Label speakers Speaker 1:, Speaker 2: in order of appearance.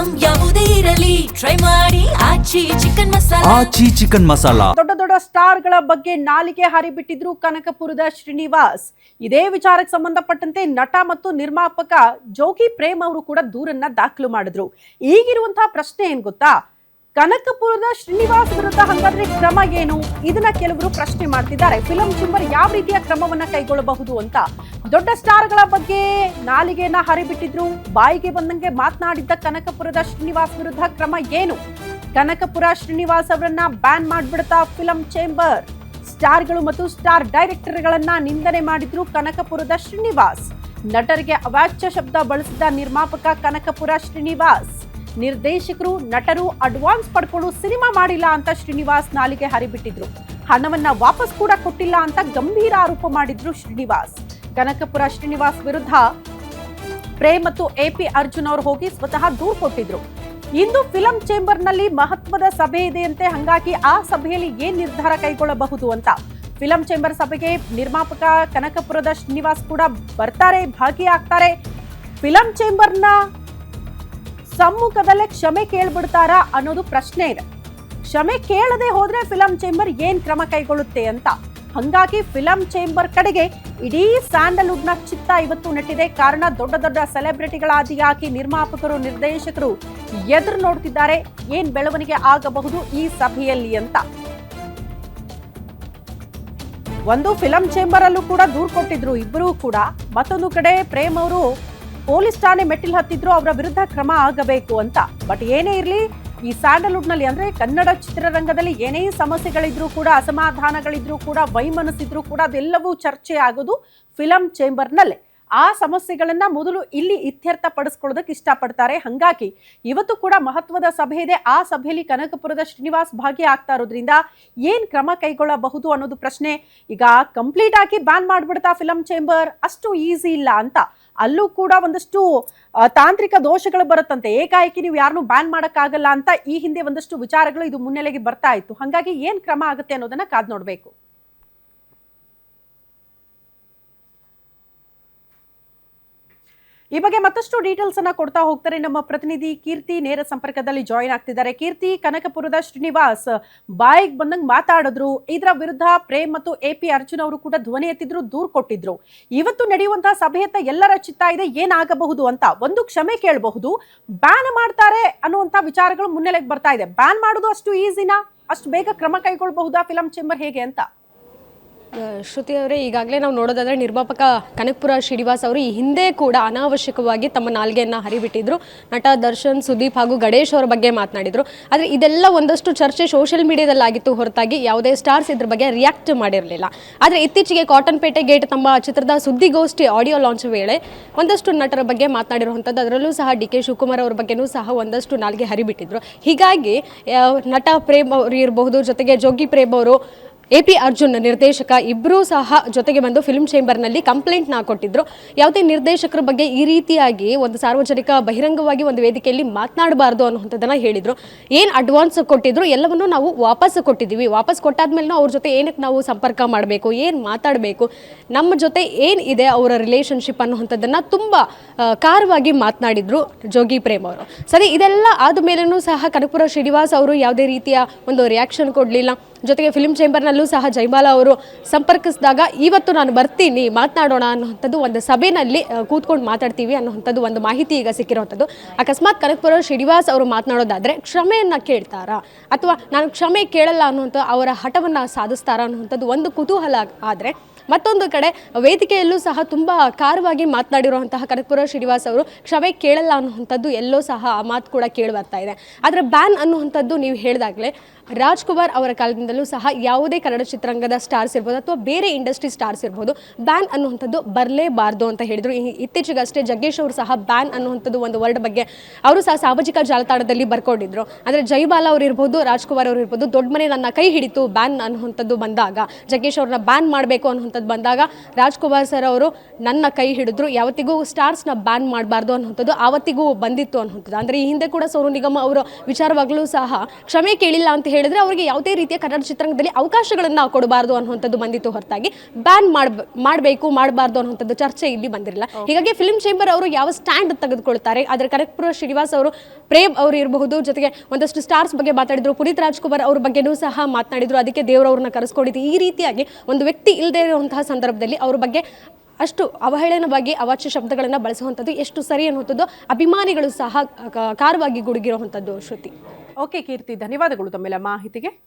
Speaker 1: Item ಯಾವುದೇ ಇರಲಿ try ಮಾಡಿ ಆಚಿ ಚಿಕನ್ ಮಸಾಲಾ.
Speaker 2: ದೊಡ್ಡ ದೊಡ್ಡ ಸ್ಟಾರ್ಗಳ ಬಗ್ಗೆ ನಾಲಿಗೆ ಹಾರಿಬಿಟ್ಟಿದ್ರು ಕನಕಪುರದ ಶ್ರೀನಿವಾಸ್. ಇದೇ ವಿಚಾರಕ್ಕೆ ಸಂಬಂಧಪಟ್ಟಂತೆ ನಟ ಮತ್ತು ನಿರ್ಮಾಪಕ ಜೋಗಿ ಪ್ರೇಮ್ ಅವರು ಕೂಡ ದೂರನ್ನ ದಾಖಲು ಮಾಡಿದ್ರು. ಈಗಿರುವಂತಹ ಪ್ರಶ್ನೆ ಏನ್ ಗೊತ್ತಾ, ಕನಕಪುರದ ಶ್ರೀನಿವಾಸ್ ವಿರುದ್ಧ ಹಾಗಾದ್ರೆ ಕ್ರಮ ಏನು? ಇದನ್ನ ಕೆಲವರು ಪ್ರಶ್ನೆ ಮಾಡ್ತಿದ್ದಾರೆ. ಫಿಲಂ ಚೇಂಬರ್ ಯಾವ ರೀತಿಯ ಕ್ರಮವನ್ನ ಕೈಗೊಳ್ಳಬಹುದು ಅಂತ. ದೊಡ್ಡ ಸ್ಟಾರ್ಗಳ ಬಗ್ಗೆ ನಾಲಿಗೆಯನ್ನ ಹರಿಬಿಟ್ಟಿದ್ರು, ಬಾಯಿಗೆ ಬಂದಂಗೆ ಮಾತನಾಡಿದ್ದ ಕನಕಪುರದ ಶ್ರೀನಿವಾಸ್ ವಿರುದ್ಧ ಕ್ರಮ ಏನು? ಕನಕಪುರ ಶ್ರೀನಿವಾಸ್ ಅವರನ್ನ ಬ್ಯಾನ್ ಮಾಡ್ಬಿಡ್ತಾ ಫಿಲಂ ಚೇಂಬರ್? ಸ್ಟಾರ್ಗಳು ಮತ್ತು ಸ್ಟಾರ್ ಡೈರೆಕ್ಟರ್ಗಳನ್ನ ನಿಂದನೆ ಮಾಡಿದ್ರು ಕನಕಪುರದ ಶ್ರೀನಿವಾಸ್. ನಟರಿಗೆ ಅವಾಚ್ಯ ಶಬ್ದ ಬಳಸಿದ ನಿರ್ಮಾಪಕ ಕನಕಪುರ ಶ್ರೀನಿವಾಸ್. ನಿರ್ದೇಶಕರು ನಟರು ಅಡ್ವಾನ್ಸ್ ಪಡ್ಕೊಂಡು ಸಿನಿಮಾ ಮಾಡಿಲ್ಲ ಅಂತ ಶ್ರೀನಿವಾಸ್ ನಾಲಿಗೆ ಹರಿಬಿಟ್ಟಿದ್ರು. ಹಣವನ್ನ ವಾಪಸ್ ಕೂಡ ಕೊಟ್ಟಿಲ್ಲ ಅಂತ ಗಂಭೀರ ಆರೋಪ ಮಾಡಿದ್ರು ಶ್ರೀನಿವಾಸ್. ಕನಕಪುರ ಶ್ರೀನಿವಾಸ್ ವಿರುದ್ಧ ಪ್ರೇಮ್ ಮತ್ತು ಎಪಿ ಅರ್ಜುನ್ ಅವರು ಹೋಗಿ ಸ್ವತಃ ದೂರು ಕೊಟ್ಟಿದ್ರು. ಇಂದು ಫಿಲಂ ಚೇಂಬರ್ ನಲ್ಲಿ ಮಹತ್ವದ ಸಭೆ ಇದೆಯಂತೆ. ಹಂಗಾಗಿ ಆ ಸಭೆಯಲ್ಲಿ ಏನ್ ನಿರ್ಧಾರ ಕೈಗೊಳ್ಳಬಹುದು ಅಂತ. ಫಿಲಂ ಚೇಂಬರ್ ಸಭೆಗೆ ನಿರ್ಮಾಪಕ ಕನಕಪುರದ ಶ್ರೀನಿವಾಸ್ ಕೂಡ ಬರ್ತಾರೆ, ಭಾಗಿಯಾಗ್ತಾರೆ. ಫಿಲಂ ಚೇಂಬರ್ನ ಸಮ್ಮುಖದಲ್ಲೇ ಕ್ಷಮೆ ಕೇಳ್ಬಿಡ್ತಾರಾ ಅನ್ನೋದು ಪ್ರಶ್ನೆ ಇದೆ. ಕ್ಷಮೆ ಕೇಳದೆ ಹೋದ್ರೆ ಫಿಲಂ ಚೇಂಬರ್ ಏನ್ ಕ್ರಮ ಕೈಗೊಳ್ಳುತ್ತೆ ಅಂತ. ಹಂಗಾಗಿ ಫಿಲಂ ಚೇಂಬರ್ ಕಡೆಗೆ ಇಡೀ ಸ್ಯಾಂಡಲ್ವುಡ್ ನ ಚಿತ್ತ ಇವತ್ತು ನೆಟ್ಟಿದೆ. ಕಾರಣ ದೊಡ್ಡ ದೊಡ್ಡ ಸೆಲೆಬ್ರಿಟಿಗಳಾದಿಯಾಗಿ ನಿರ್ಮಾಪಕರು ನಿರ್ದೇಶಕರು ಎದುರು ನೋಡ್ತಿದ್ದಾರೆ, ಏನ್ ಬೆಳವಣಿಗೆ ಆಗಬಹುದು ಈ ಸಭೆಯಲ್ಲಿ ಅಂತ. ಒಂದು ಫಿಲಂ ಚೇಂಬರ್ ಅಲ್ಲೂ ಕೂಡ ದೂರು ಕೊಟ್ಟಿದ್ರು ಇಬ್ಬರೂ ಕೂಡ. ಮತ್ತೊಂದು ಕಡೆ ಪ್ರೇಮ್ ಅವರು ಪೊಲೀಸ್ ಠಾಣೆ ಮೆಟ್ಟಿಲು ಹತ್ತಿದ್ರು, ಅವರ ವಿರುದ್ಧ ಕ್ರಮ ಆಗಬೇಕು ಅಂತ. ಬಟ್ ಏನೇ ಇರ್ಲಿ, ಈ ಸ್ಯಾಂಡಲ್ವುಡ್ ನಲ್ಲಿ ಅಂದ್ರೆ ಕನ್ನಡ ಚಿತ್ರರಂಗದಲ್ಲಿ ಏನೇ ಸಮಸ್ಯೆಗಳಿದ್ರು ಕೂಡ, ಅಸಮಾಧಾನಗಳಿದ್ರು ಕೂಡ, ವೈಮನಸ್ಸಿದ್ರು ಕೂಡ ಅದೆಲ್ಲವೂ ಚರ್ಚೆ ಆಗೋದು ಫಿಲಂ ಚೇಂಬರ್ ನಲ್ಲೇ. ಆ ಸಮಸ್ಯೆಗಳನ್ನ ಮೊದಲು ಇಲ್ಲಿ ಇತ್ಯರ್ಥ ಪಡಿಸ್ಕೊಳ್ಳೋದಕ್ಕೆ ಇಷ್ಟಪಡ್ತಾರೆ. ಹಂಗಾಗಿ ಇವತ್ತು ಕೂಡ ಮಹತ್ವದ ಸಭೆ ಇದೆ. ಆ ಸಭೆಯಲ್ಲಿ ಕನಕಪುರದ ಶ್ರೀನಿವಾಸ್ ಭಾಗಿಯಾಗ್ತಾ ಇರೋದ್ರಿಂದ ಏನ್ ಕ್ರಮ ಕೈಗೊಳ್ಳಬಹುದು ಅನ್ನೋದು ಪ್ರಶ್ನೆ. ಈಗ ಕಂಪ್ಲೀಟ್ ಆಗಿ ಬ್ಯಾನ್ ಮಾಡ್ಬಿಡ್ತಾ ಫಿಲಂ ಚೇಂಬರ್, ಅಷ್ಟು ಈಸಿ ಇಲ್ಲ ಅಂತ. ಅಲ್ಲೂ ಕೂಡ ಒಂದಷ್ಟು ತಾಂತ್ರಿಕ ದೋಷಗಳು ಬರುತ್ತಂತೆ. ಏಕಾಏಕಿ ನೀವು ಯಾರನ್ನೂ ಬ್ಯಾನ್ ಮಾಡಕ್ಕಾಗಲ್ಲ ಅಂತ ಈ ಹಿಂದೆ ಒಂದಷ್ಟು ವಿಚಾರಗಳು ಇದು ಮುನ್ನೆಲೆಗೆ ಬರ್ತಾ ಇತ್ತು. ಹಾಗಾಗಿ ಏನ್ ಕ್ರಮ ಆಗುತ್ತೆ ಅನ್ನೋದನ್ನ ಕಾದ್ ನೋಡ್ಬೇಕು. ಈ ಬಗ್ಗೆ ಮತ್ತಷ್ಟು ಡೀಟೇಲ್ಸ್ ಅನ್ನ ಕೊಡ್ತಾ ಹೋಗ್ತಾರೆ ನಮ್ಮ ಪ್ರತಿನಿಧಿ ಕೀರ್ತಿ. ನೇರ ಸಂಪರ್ಕದಲ್ಲಿ ಜಾಯಿನ್ ಆಗ್ತಿದ್ದಾರೆ. ಕೀರ್ತಿ, ಕನಕಪುರದ ಶ್ರೀನಿವಾಸ್ ಬಾಯಿಗೆ ಬಂದಂಗೆ ಮಾತಾಡಿದ್ರು, ಇದರ ವಿರುದ್ಧ ಪ್ರೇಮ್ ಮತ್ತು ಎಪಿ ಅರ್ಜುನ್ ಅವರು ಕೂಡ ಧ್ವನಿ ಎತ್ತಿದ್ರು, ದೂರು ಕೊಟ್ಟಿದ್ರು. ಇವತ್ತು ನಡೆಯುವಂತಹ ಸಭೆಯತ್ತ ಎಲ್ಲರ ಚಿತ್ತ ಇದೆ, ಏನಾಗಬಹುದು ಅಂತ. ಒಂದು ಕ್ಷಮೆ ಕೇಳಬಹುದು, ಬ್ಯಾನ್ ಮಾಡ್ತಾರೆ ಅನ್ನುವಂತ ವಿಚಾರಗಳು ಮುನ್ನೆಲೆಗೆ ಬರ್ತಾ ಇದೆ. ಬ್ಯಾನ್ ಮಾಡೋದು ಅಷ್ಟು ಈಸಿನಾ? ಅಷ್ಟು ಬೇಗ ಕ್ರಮ ಕೈಗೊಳ್ಳಬಹುದಾ ಫಿಲಂ ಚೇಂಬರ್ ಹೇಗೆ ಅಂತ?
Speaker 3: ಶ್ರುತಿ ಅವರೇ, ಈಗಾಗಲೇ ನಾವು ನೋಡೋದಾದ್ರೆ ನಿರ್ಮಾಪಕ ಕನಕಪುರ ಶ್ರೀನಿವಾಸ್ ಅವರು ಈ ಹಿಂದೆ ಕೂಡ ಅನಾವಶ್ಯಕವಾಗಿ ತಮ್ಮ ನಾಲ್ಗೆಯನ್ನು ಹರಿಬಿಟ್ಟಿದ್ರು. ನಟ ದರ್ಶನ್, ಸುದೀಪ್ ಹಾಗೂ ಗಣೇಶ್ ಅವರ ಬಗ್ಗೆ ಮಾತನಾಡಿದ್ರು. ಆದರೆ ಇದೆಲ್ಲ ಒಂದಷ್ಟು ಚರ್ಚೆ ಸೋಷಿಯಲ್ ಮೀಡಿಯಾದಲ್ಲಿ ಆಗಿತ್ತು ಹೊರತಾಗಿ ಯಾವುದೇ ಸ್ಟಾರ್ಸ್ ಇದ್ರ ಬಗ್ಗೆ ರಿಯಾಕ್ಟ್ ಮಾಡಿರಲಿಲ್ಲ. ಆದರೆ ಇತ್ತೀಚೆಗೆ ಕಾಟನ್ ಪೇಟೆ ಗೇಟ್ ತಮ್ಮ ಚಿತ್ರದ ಸುದ್ದಿಗೋಷ್ಠಿ ಆಡಿಯೋ ಲಾಂಚ್ ವೇಳೆ ಒಂದಷ್ಟು ನಟರ ಬಗ್ಗೆ ಮಾತನಾಡಿರುವಂಥದ್ದು, ಅದರಲ್ಲೂ ಸಹ ಡಿ ಕೆ ಶಿವಕುಮಾರ್ ಅವರ ಬಗ್ಗೆನೂ ಸಹ ಒಂದಷ್ಟು ನಾಲ್ಗೆ ಹರಿಬಿಟ್ಟಿದ್ರು. ಹೀಗಾಗಿ ನಟ ಪ್ರೇಮ್ ಅವರು ಇರಬಹುದು, ಜೊತೆಗೆ ಜೋಗಿ ಪ್ರೇಮ್ ಅವರು, ಎಪಿ ಅರ್ಜುನ್ ನಿರ್ದೇಶಕ ಇಬ್ಬರೂ ಸಹ ಜೊತೆಗೆ ಬಂದು ಫಿಲ್ಮ್ ಚೇಂಬರ್ನಲ್ಲಿ ಕಂಪ್ಲೇಂಟ್ನ ಕೊಟ್ಟಿದ್ರು. ಯಾವುದೇ ನಿರ್ದೇಶಕರ ಬಗ್ಗೆ ಈ ರೀತಿಯಾಗಿ ಒಂದು ಸಾರ್ವಜನಿಕ ಬಹಿರಂಗವಾಗಿ ಒಂದು ವೇದಿಕೆಯಲ್ಲಿ ಮಾತನಾಡಬಾರ್ದು ಅನ್ನುವಂಥದ್ದನ್ನು ಹೇಳಿದರು. ಏನು ಅಡ್ವಾನ್ಸ್ ಕೊಟ್ಟಿದ್ರು ಎಲ್ಲವನ್ನೂ ನಾವು ವಾಪಸ್ ಕೊಟ್ಟಿದ್ದೀವಿ. ವಾಪಸ್ ಕೊಟ್ಟಾದ್ಮೇಲೆ ಅವ್ರ ಜೊತೆ ಏನಕ್ಕೆ ನಾವು ಸಂಪರ್ಕ ಮಾಡಬೇಕು, ಏನು ಮಾತಾಡಬೇಕು, ನಮ್ಮ ಜೊತೆ ಏನು ಇದೆ ಅವರ ರಿಲೇಷನ್ಶಿಪ್ ಅನ್ನುವಂಥದ್ದನ್ನು ತುಂಬ ಖಾರವಾಗಿ ಮಾತನಾಡಿದ್ರು ಜೋಗಿ ಪ್ರೇಮ್ ಅವರು. ಸರಿ, ಇದೆಲ್ಲ ಆದಮೇಲೂ ಸಹ ಕನಕಪುರ ಶ್ರೀನಿವಾಸ್ ಅವರು ಯಾವುದೇ ರೀತಿಯ ಒಂದು ರಿಯಾಕ್ಷನ್ ಕೊಡಲಿಲ್ಲ. ಜೊತೆಗೆ ಫಿಲ್ಮ್ ಚೇಂಬರ್ನಲ್ಲೂ ಸಹ ಜೈಮಾಲಾ ಅವರು ಸಂಪರ್ಕಿಸಿದಾಗ ಇವತ್ತು ನಾನು ಬರ್ತೀನಿ ಮಾತನಾಡೋಣ ಅನ್ನೋಂಥದ್ದು, ಒಂದು ಸಭೆಯಲ್ಲಿ ಕೂತ್ಕೊಂಡು ಮಾತಾಡ್ತೀವಿ ಅನ್ನೋಂಥದ್ದು ಒಂದು ಮಾಹಿತಿ ಈಗ ಸಿಕ್ಕಿರೋವಂಥದ್ದು. ಅಕಸ್ಮಾತ್ ಕನಕಪುರ ಶ್ರೀನಿವಾಸ್ ಅವರು ಮಾತನಾಡೋದಾದರೆ ಕ್ಷಮೆಯನ್ನು ಕೇಳ್ತಾರಾ ಅಥವಾ ನಾನು ಕ್ಷಮೆ ಕೇಳಲ್ಲ ಅನ್ನುವಂಥ ಅವರ ಹಠವನ್ನು ಸಾಧಿಸ್ತಾರಾ ಅನ್ನುವಂಥದ್ದು ಒಂದು ಕುತೂಹಲ. ಆದರೆ ಮತ್ತೊಂದು ಕಡೆ ವೇದಿಕೆಯಲ್ಲೂ ಸಹ ತುಂಬ ಖಾರವಾಗಿ ಮಾತನಾಡಿರುವಂತಹ ಕನಕಪುರ ಶ್ರೀನಿವಾಸ್ ಅವರು ಕ್ಷಮೆ ಕೇಳಲ್ಲ ಅನ್ನುವಂಥದ್ದು ಎಲ್ಲೋ ಸಹ ಆ ಮಾತು ಕೂಡ ಕೇಳಿ ಬರ್ತಾ ಇದೆ. ಆದರೆ ಬ್ಯಾನ್ ಅನ್ನುವಂಥದ್ದು ನೀವು ಹೇಳಿದಾಗಲೇ ರಾಜ್ಕುಮಾರ್ ಅವರ ಕಾಲದಿಂದಲೂ ಸಹ ಯಾವುದೇ ಕನ್ನಡ ಚಿತ್ರರಂಗದ ಸ್ಟಾರ್ಸ್ ಇರ್ಬೋದು ಅಥವಾ ಬೇರೆ ಇಂಡಸ್ಟ್ರಿ ಸ್ಟಾರ್ಸ್ ಇರ್ಬೋದು, ಬ್ಯಾನ್ ಅನ್ನುವಂಥದ್ದು ಬರಲೇಬಾರ್ದು ಅಂತ ಹೇಳಿದರು. ಇತ್ತೀಚೆಗಷ್ಟೇ ಜಗ್ಗೇಶ್ ಅವರು ಸಹ ಬ್ಯಾನ್ ಅನ್ನುವಂಥದ್ದು ಒಂದು ವರ್ಡ್ ಬಗ್ಗೆ ಅವರು ಸಹ ಸಾಮಾಜಿಕ ಜಾಲತಾಣದಲ್ಲಿ ಬರ್ಕೊಂಡಿದ್ರು. ಅಂದರೆ ಜೈಮಾಲಾ ಅವರು ಇರ್ಬೋದು, ರಾಜ್ಕುಮಾರ್ ಅವರು ಇರ್ಬೋದು, ದೊಡ್ಡ ಮನೆ ನನ್ನ ಕೈ ಹಿಡಿತು ಬ್ಯಾನ್ ಅನ್ನುವಂಥದ್ದು ಬಂದಾಗ, ಜಗ್ಗೇಶ್ ಅವ್ರನ್ನ ಬ್ಯಾನ್ ಮಾಡಬೇಕು ಅನ್ನುವಂಥದ್ದು ಬಂದಾಗ ರಾಜ್ಕುಮಾರ್ ಸರ್ ಅವರು ನನ್ನ ಕೈ ಹಿಡಿದ್ರು. ಯಾವತ್ತಿಗೂ ಸ್ಟಾರ್ಸ್ನ ಬ್ಯಾನ್ ಮಾಡಬಾರ್ದು ಅನ್ನುವಂಥದ್ದು ಆವತ್ತಿಗೂ ಬಂದಿತ್ತು ಅನ್ನುವಂಥದ್ದು. ಅಂದರೆ ಈ ಹಿಂದೆ ಕೂಡ ಸೋನು ನಿಗಮ್ ಅವರ ವಿಚಾರವಾಗಲೂ ಸಹ ಕ್ಷಮೆ ಕೇಳಿಲ್ಲ ಅಂತ ಹೇಳಿ ಹೇಳಿದ್ರೆ ಅವರಿಗೆ ಯಾವುದೇ ರೀತಿಯ ಕನ್ನಡ ಚಿತ್ರರಂಗದಲ್ಲಿ ಅವಕಾಶಗಳನ್ನು ಕೊಡಬಾರ್ದು ಅನ್ನುವಂಥದ್ದು ಬಂದಿತ್ತು ಹೊರತಾಗಿ ಬ್ಯಾನ್ ಮಾಡಬೇಕು ಮಾಡಬಾರ್ದು ಅನ್ನುವಂಥದ್ದು ಚರ್ಚೆ ಇಲ್ಲಿ ಬಂದಿರಲಿಲ್ಲ. ಹೀಗಾಗಿ ಫಿಲ್ಮ್ ಚೇಂಬರ್ ಅವರು ಯಾವ ಸ್ಟ್ಯಾಂಡ್ ತೆಗೆದುಕೊಳ್ತಾರೆ, ಆದರೆ ಕನಕಪುರ ಶ್ರೀನಿವಾಸ್ ಅವರು, ಪ್ರೇಮ್ ಅವರು ಇರಬಹುದು, ಜೊತೆಗೆ ಒಂದಷ್ಟು ಸ್ಟಾರ್ಸ್ ಬಗ್ಗೆ ಮಾತಾಡಿದ್ರು, ಪುನೀತ್ ರಾಜ್ಕುಮಾರ್ ಅವ್ರ ಬಗ್ಗೆನೂ ಸಹ ಮಾತನಾಡಿದ್ರು, ಅದಕ್ಕೆ ದೇವರವ್ರನ್ನ ಕರೆಸ್ಕೊಂಡಿದ್ದು. ಈ ರೀತಿಯಾಗಿ ಒಂದು ವ್ಯಕ್ತಿ ಇಲ್ಲದೆ ಇರುವಂತಹ ಸಂದರ್ಭದಲ್ಲಿ ಅವ್ರ ಬಗ್ಗೆ ಅಷ್ಟು ಅವಹೇಳನವಾಗಿ ಅವಾಚ್ಯ ಶಬ್ದಗಳನ್ನು ಬಳಸುವಂಥದ್ದು ಎಷ್ಟು ಸರಿ ಅನ್ನುವಂಥದ್ದು ಅಭಿಮಾನಿಗಳು ಸಹ ಕಾರವಾಗಿ ಗುಡುಗಿರುವಂಥದ್ದು. ಶ್ರುತಿ.
Speaker 2: ಓಕೆ ಕೀರ್ತಿ, ಧನ್ಯವಾದಗಳು ತಮ್ಮೆಲ್ಲ ಮಾಹಿತಿಗೆ.